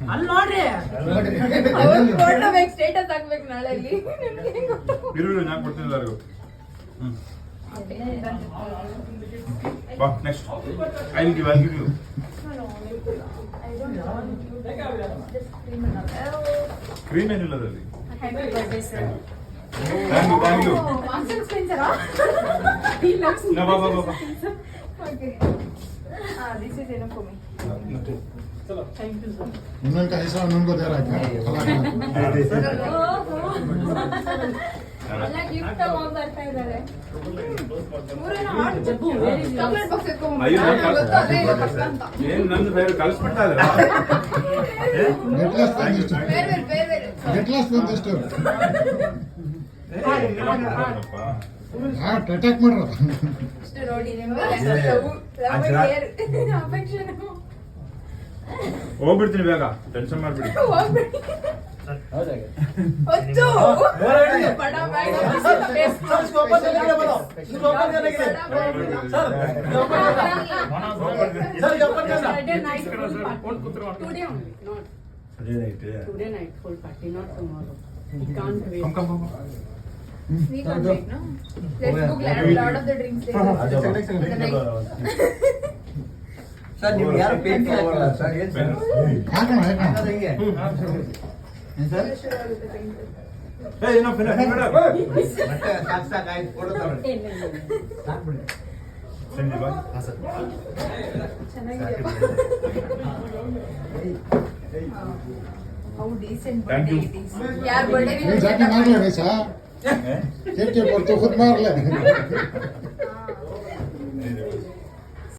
ಅಲ್ಲಿ ನೋಡ್ರಿ ಸ್ಟೇಟಸ್ ಹಾಕ್ಬೇಕು ನಾಳೆ ಅಲ್ಲಿ ನಾನು ಕೊಡ್ತೀನಿ ಎಲ್ಲರಿಗೂ ಬಾ next I will give you cream ಏನಿಲ್ಲ ಅದರಲ್ಲಿ thank you this is enough for me. उनका हिस्सा उनको दे रहा है ಎಲ್ಲ ಗಿಫ್ಟ್ ತಗೊಂಡ್ ಬರ್ತಾ ಇದ್ದಾರೆ ಚಾಕ್ಲೇಟ್ ಬಾಕ್ಸ್ ಎತ್ಕೊಂಡ್ ಏನ್ ನಂದು ಬೇರೆ ಕಳಿಸ್ಬಿಡ್ತಾ ಇದ್ರ ಅಟ್ಯಾಕ್ ಮಾಡ್ರ ನೋಡಿ ಹೋಗ್ಬಿಡ್ತೀನಿ ಬೇಗ ಟೆನ್ಷನ್ ಮಾಡ್ಬಿಡಿ Today night full party, not tomorrow. We can't wait. Come. We can't wait, no? Let's book lot of the drinks there. Sir ನೀವು ಯಾರು ಪೇಂಟ್ ಹಾಕಿಲ್ಲ ಸರ್ ಏನು ಸರ್ ಹಾಕೋಣ ಹೆಂಗೆ ಏನು ಸರ್ ಏ ಏನೋ ಬೇಡ ಮತ್ತೆ ಸಾಕು ಆಯ್ತು ಫೋಟೋ ತಗೊಳ್ಳಿ ಸಾಕು ಬಿಡಿ ಸಂಜೆ ಬಾ ಚೆನ್ನಾಗಿದೆಯಪ್ಪ how decent Thank birthday you. it is. यार बर्थडे जाके मार ले वैसा केक के पर तो खुद मार ले